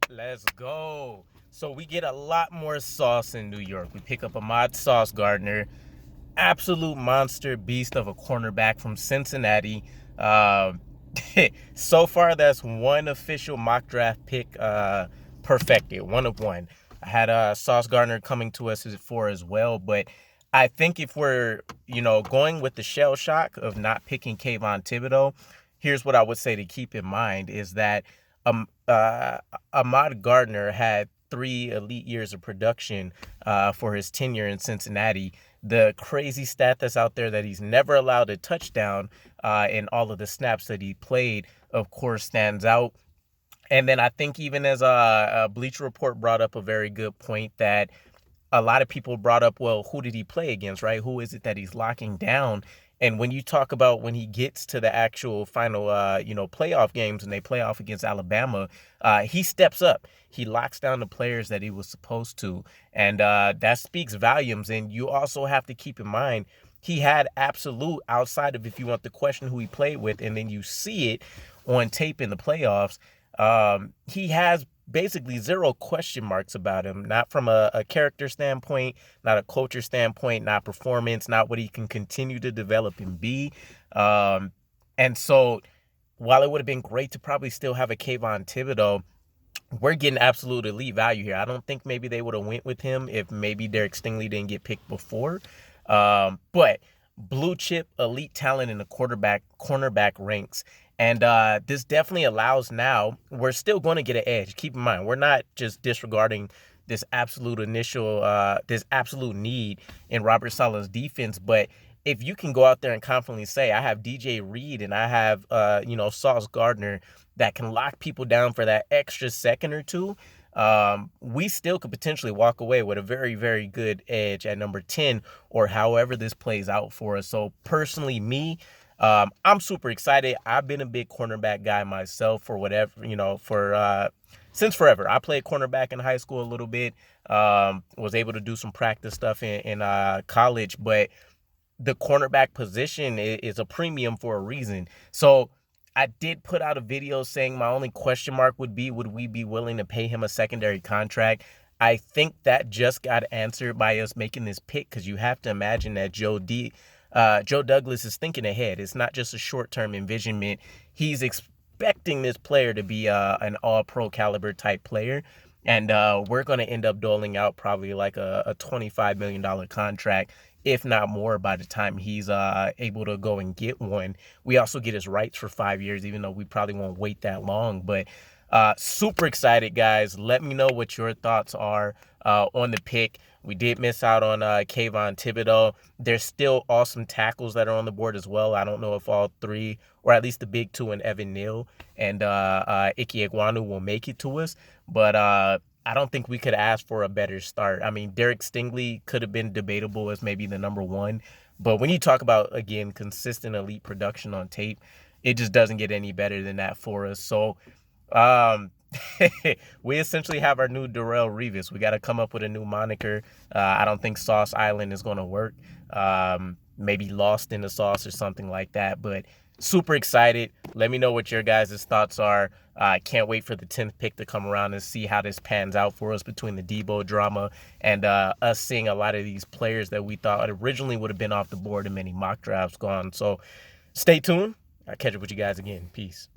Let's go. So we get a lot more sauce in New York. We pick up Ahmad Sauce Gardner, absolute monster beast of a cornerback from Cincinnati. Um, so far, that's one official mock draft pick perfected, one of one. I had Sauce Gardner coming to us for as well, but I think if we're going with the shell shock of not picking Kayvon Thibodeau, here's what I would say to keep in mind is that um, uh, Ahmad Gardner had 3 elite years of production for his tenure in Cincinnati. The crazy stat that's out there that he's never allowed a touchdown in all of the snaps that he played, of course, stands out. And then I think even as a Bleacher Report brought up a very good point that a lot of people brought up, well, who did he play against, right? Who is it that he's locking down? And when you talk about when he gets to the actual final, playoff games and they play off against Alabama, he steps up. He locks down the players that he was supposed to. And that speaks volumes. And you also have to keep in mind, he had absolute, outside of if you want to question who he played with, and then you see it on tape in the playoffs, he has basically zero question marks about him, not from a character standpoint, not a culture standpoint, not performance, not what he can continue to develop and be. And so while it would have been great to probably still have a Kayvon Thibodeau, we're getting absolute elite value here. I don't think maybe they would have went with him if maybe Derek Stingley didn't get picked before. But blue chip elite talent in the cornerback ranks. And this definitely allows now, we're still going to get an edge. Keep in mind, we're not just disregarding this absolute need in Robert Saleh's defense, but if you can go out there and confidently say, I have DJ Reed and I have, Sauce Gardner that can lock people down for that extra second or two, we still could potentially walk away with a very, very good edge at number 10 or however this plays out for us. So personally, I'm super excited. I've been a big cornerback guy myself for whatever, since forever. I played cornerback in high school a little bit, was able to do some practice stuff in college, but the cornerback position is a premium for a reason. So I did put out a video saying my only question mark would we be willing to pay him a secondary contract? I think that just got answered by us making this pick, because you have to imagine that Joe Douglas is thinking ahead. It's not just a short-term envisionment. He's expecting this player to be an all-pro caliber type player. And we're going to end up doling out probably like a $25 million contract, if not more, by the time he's able to go and get one. We also get his rights for 5 years, even though we probably won't wait that long. But super excited, guys. Let me know what your thoughts are on the pick. We did miss out on Kayvon Thibodeau. There's still awesome tackles that are on the board as well. I don't know if all three, or at least the big two, and Evan Neal and Ike Ekwonu will make it to us. But I don't think we could ask for a better start. I mean, Derek Stingley could have been debatable as maybe the number one. But when you talk about, again, consistent elite production on tape, it just doesn't get any better than that for us. So we essentially have our new Darrelle Revis. We got to come up with a new moniker. I don't think Sauce Island is going to work. Maybe Lost in the Sauce or something like that. But super excited. Let me know what your guys' thoughts are. I can't wait for the 10th pick to come around and see how this pans out for us between the Debo drama and us seeing a lot of these players that we thought originally would have been off the board and many mock drafts gone. So stay tuned. I'll catch up with you guys again. Peace.